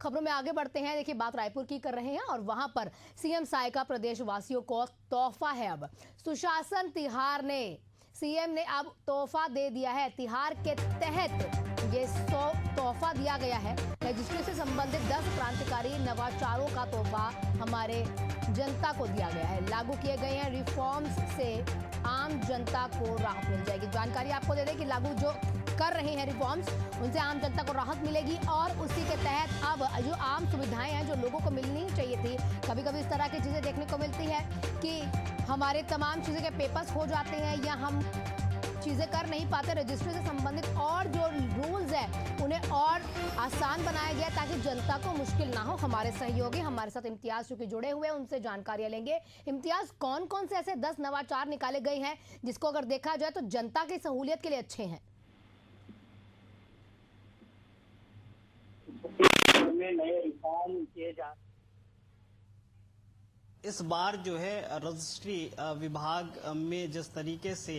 खबरों में आगे बढ़ते हैं। देखिए, बात रायपुर की कर रहे हैं और वहां पर सीएम साय का प्रदेश वासियों को तोहफा है। अब सुशासन तिहार ने सीएम ने अब तोहफा दे दिया है। तिहार के तहत ये तोहफा दिया गया है। रजिस्ट्री से संबंधित 10 क्रांतिकारी नवाचारों का तोहफा हमारे जनता को दिया गया है। लागू किए गए हैं रिफॉर्म्स से आम जनता को राहत मिल जाएगी। जानकारी आपको दे दें कि लागू जो कर रहे हैं रिफॉर्म्स, उनसे आम जनता को राहत मिलेगी और उसी के तहत अब जो आम सुविधाएं हैं जो लोगों को मिलनी चाहिए थी, कभी कभी इस तरह की चीजें देखने को मिलती है कि हमारे तमाम चीजें के पेपर्स हो जाते हैं या हम चीजें कर नहीं पाते। रजिस्ट्री से संबंधित और जो रूल्स है उन्हें और आसान बनाया गया ताकि जनता को मुश्किल ना हो। हमारे सहयोगी हमारे साथ इम्तियाज चूंकि जुड़े हुए हैं, उनसे जानकारियां लेंगे। इम्तियाज, कौन कौन से ऐसे 10 नवाचार निकाले गए हैं जिसको अगर देखा जाए तो जनता की सहूलियत के लिए अच्छे हैं? में नए रिफॉर्म किए जा इस बार जो है रजिस्ट्री विभाग में जिस तरीके से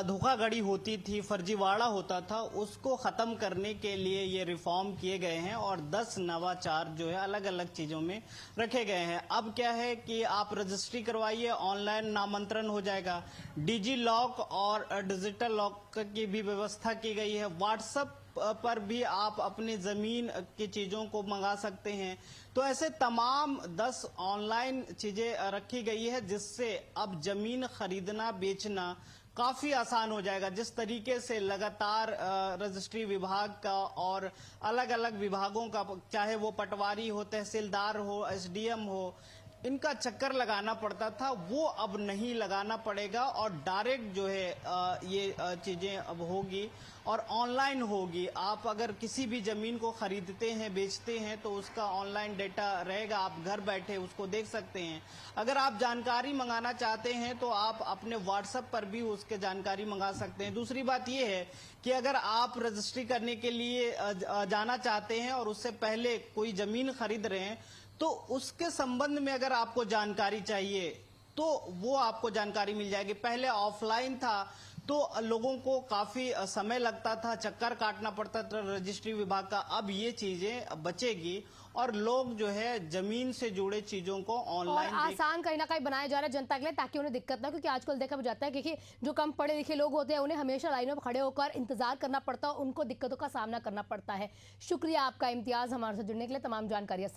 धोखाधड़ी होती थी, फर्जीवाड़ा होता था, उसको खत्म करने के लिए ये रिफॉर्म किए गए हैं और 10 नवाचार जो है अलग अलग चीजों में रखे गए हैं। अब क्या है कि आप रजिस्ट्री करवाइए, ऑनलाइन नामांतरण हो जाएगा। डिजी लॉक और डिजिटल लॉक की भी व्यवस्था की गई है। व्हाट्सएप पर भी आप अपनी जमीन की चीजों को मंगा सकते हैं। तो ऐसे तमाम 10 ऑनलाइन चीजें रखी गई है जिससे अब जमीन खरीदना बेचना काफी आसान हो जाएगा। जिस तरीके से लगातार रजिस्ट्री विभाग का और अलग अलग विभागों का, चाहे वो पटवारी हो, तहसीलदार हो, एसडीएम हो, इनका चक्कर लगाना पड़ता था, वो अब नहीं लगाना पड़ेगा और डायरेक्ट जो है ये चीजें अब होगी और ऑनलाइन होगी। आप अगर किसी भी जमीन को खरीदते हैं, बेचते हैं तो उसका ऑनलाइन डेटा रहेगा, आप घर बैठे उसको देख सकते हैं। अगर आप जानकारी मंगाना चाहते हैं तो आप अपने व्हाट्सएप पर भी उसके जानकारी मंगा सकते हैं। दूसरी बात यह है कि अगर आप रजिस्ट्री करने के लिए जाना चाहते हैं और उससे पहले कोई जमीन खरीद रहे हैं तो उसके संबंध में अगर आपको जानकारी चाहिए तो वो आपको जानकारी मिल जाएगी। पहले ऑफलाइन था तो लोगों को काफी समय लगता था, चक्कर काटना पड़ता था रजिस्ट्री विभाग का। अब ये चीजें बचेगी और लोग जो है जमीन से जुड़े चीजों को ऑनलाइन आसान कहीं ना कहीं बनाया जा रहा है जनता के लिए ताकि उन्हें दिक्कत ना, क्योंकि आजकल देखा जाता है कि जो कम पढ़े लिखे लोग होते हैं उन्हें हमेशा लाइनों में खड़े होकर इंतजार करना पड़ता है, उनको दिक्कतों का सामना करना पड़ता है। शुक्रिया आपका इम्तियाज, हमारे साथ जुड़ने के लिए, तमाम जानकारियां